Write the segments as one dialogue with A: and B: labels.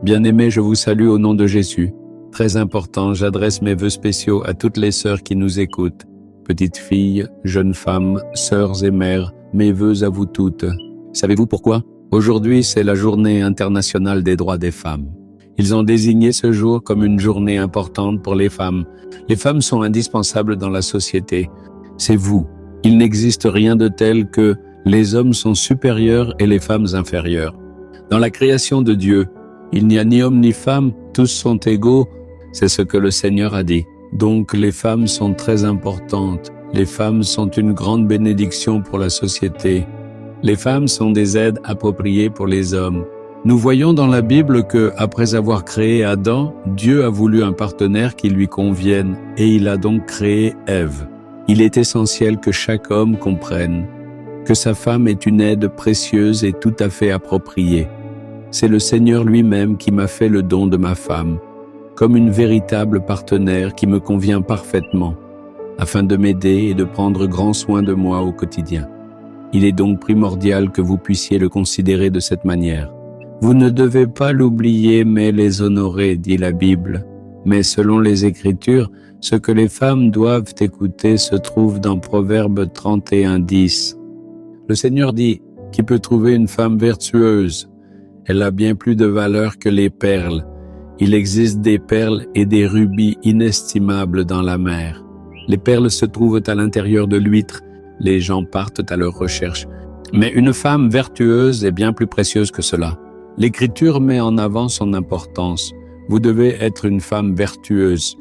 A: Bien-aimés, je vous salue au nom de Jésus. Très important, j'adresse mes vœux spéciaux à toutes les sœurs qui nous écoutent. Petites filles, jeunes femmes, sœurs et mères, mes vœux à vous toutes. Savez-vous pourquoi? Aujourd'hui, c'est la journée internationale des droits des femmes. Ils ont désigné ce jour comme une journée importante pour les femmes. Les femmes sont indispensables dans la société. C'est vous. Il n'existe rien de tel que les hommes sont supérieurs et les femmes inférieures. Dans la création de Dieu, il n'y a ni homme ni femme, tous sont égaux, c'est ce que le Seigneur a dit. Donc les femmes sont très importantes. Les femmes sont une grande bénédiction pour la société. Les femmes sont des aides appropriées pour les hommes. Nous voyons dans la Bible que, après avoir créé Adam, Dieu a voulu un partenaire qui lui convienne et il a donc créé Ève. Il est essentiel que chaque homme comprenne que sa femme est une aide précieuse et tout à fait appropriée. C'est le Seigneur lui-même qui m'a fait le don de ma femme, comme une véritable partenaire qui me convient parfaitement, afin de m'aider et de prendre grand soin de moi au quotidien. Il est donc primordial que vous puissiez le considérer de cette manière. Vous ne devez pas l'oublier mais les honorer, dit la Bible. Mais selon les Écritures, ce que les femmes doivent écouter se trouve dans Proverbe 31:10. Le Seigneur dit, qui peut trouver une femme vertueuse? Elle a bien plus de valeur que les perles. Il existe des perles et des rubis inestimables dans la mer. Les perles se trouvent à l'intérieur de l'huître. Les gens partent à leur recherche. Mais une femme vertueuse est bien plus précieuse que cela. L'Écriture met en avant son importance. Vous devez être une femme vertueuse.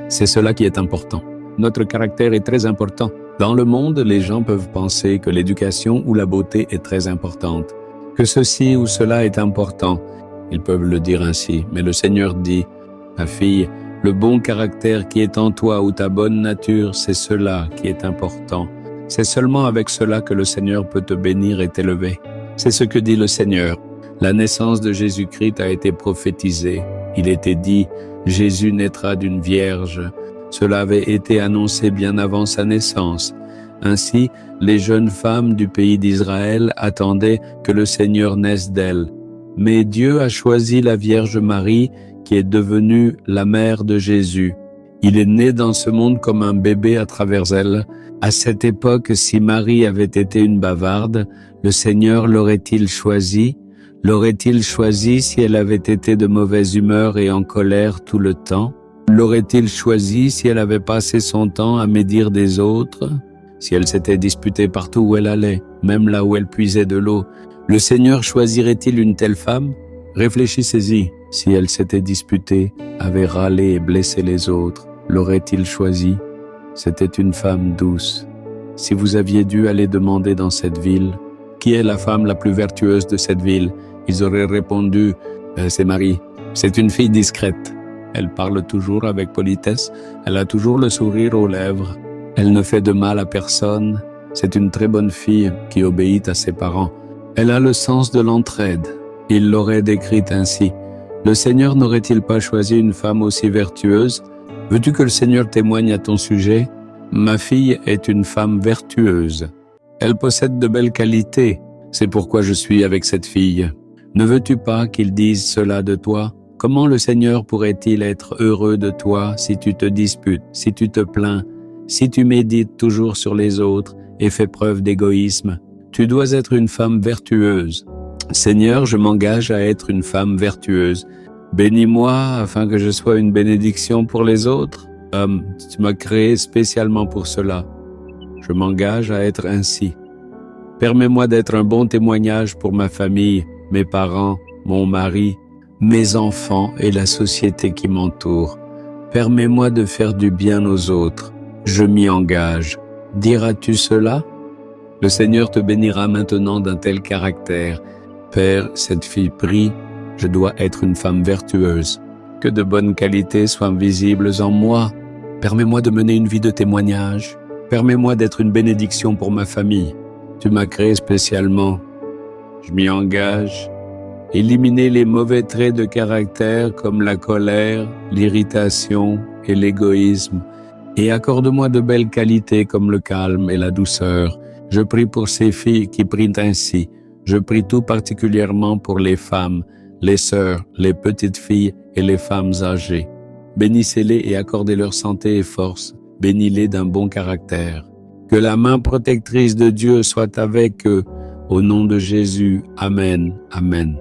A: C'est cela qui est important. Notre caractère est très important. Dans le monde, les gens peuvent penser que l'éducation ou la beauté est très importante, que ceci ou cela est important. Ils peuvent le dire ainsi, mais le Seigneur dit, « Ma fille, le bon caractère qui est en toi ou ta bonne nature, c'est cela qui est important. C'est seulement avec cela que le Seigneur peut te bénir et t'élever. » C'est ce que dit le Seigneur. La naissance de Jésus-Christ a été prophétisée. Il était dit, « Jésus naîtra d'une vierge ». Cela avait été annoncé bien avant sa naissance. Ainsi, les jeunes femmes du pays d'Israël attendaient que le Seigneur naisse d'elles. Mais Dieu a choisi la Vierge Marie, qui est devenue la mère de Jésus. Il est né dans ce monde comme un bébé à travers elle. À cette époque, si Marie avait été une bavarde, le Seigneur l'aurait-il choisie? L'aurait-il choisie si elle avait été de mauvaise humeur et en colère tout le temps? L'aurait-il choisie si elle avait passé son temps à médire des autres? Si elle s'était disputée partout où elle allait, même là où elle puisait de l'eau, le Seigneur choisirait-il une telle femme? Réfléchissez-y. Si elle s'était disputée, avait râlé et blessé les autres, l'aurait-il choisie? C'était une femme douce. Si vous aviez dû aller demander dans cette ville, qui est la femme la plus vertueuse de cette ville? Ils auraient répondu, c'est Marie. C'est une fille discrète. Elle parle toujours avec politesse, elle a toujours le sourire aux lèvres. Elle ne fait de mal à personne. C'est une très bonne fille qui obéit à ses parents. Elle a le sens de l'entraide. Il l'aurait décrite ainsi. Le Seigneur n'aurait-il pas choisi une femme aussi vertueuse? Veux-tu que le Seigneur témoigne à ton sujet? Ma fille est une femme vertueuse. Elle possède de belles qualités. C'est pourquoi je suis avec cette fille. Ne veux-tu pas qu'il dise cela de toi? Comment le Seigneur pourrait-il être heureux de toi si tu te disputes, si tu te plains, si tu médites toujours sur les autres et fais preuve d'égoïsme? Tu dois être une femme vertueuse. Seigneur, je m'engage à être une femme vertueuse. Bénis-moi afin que je sois une bénédiction pour les autres. Tu m'as créé spécialement pour cela. Je m'engage à être ainsi. Permets-moi d'être un bon témoignage pour ma famille, mes parents, mon mari, mes enfants et la société qui m'entoure. Permets-moi de faire du bien aux autres. Je m'y engage. Diras-tu cela? Le Seigneur te bénira maintenant d'un tel caractère. Père, cette fille prie, je dois être une femme vertueuse. Que de bonnes qualités soient visibles en moi. Permets-moi de mener une vie de témoignage. Permets-moi d'être une bénédiction pour ma famille. Tu m'as créé spécialement. Je m'y engage. Éliminer les mauvais traits de caractère comme la colère, l'irritation et l'égoïsme. Et accorde-moi de belles qualités comme le calme et la douceur. Je prie pour ces filles qui prient ainsi. Je prie tout particulièrement pour les femmes. les sœurs, les petites filles et les femmes âgées. Bénissez-les et accordez-leur santé et force. Bénis-les d'un bon caractère. Que la main protectrice de Dieu soit avec eux. Au nom de Jésus. Amen. Amen.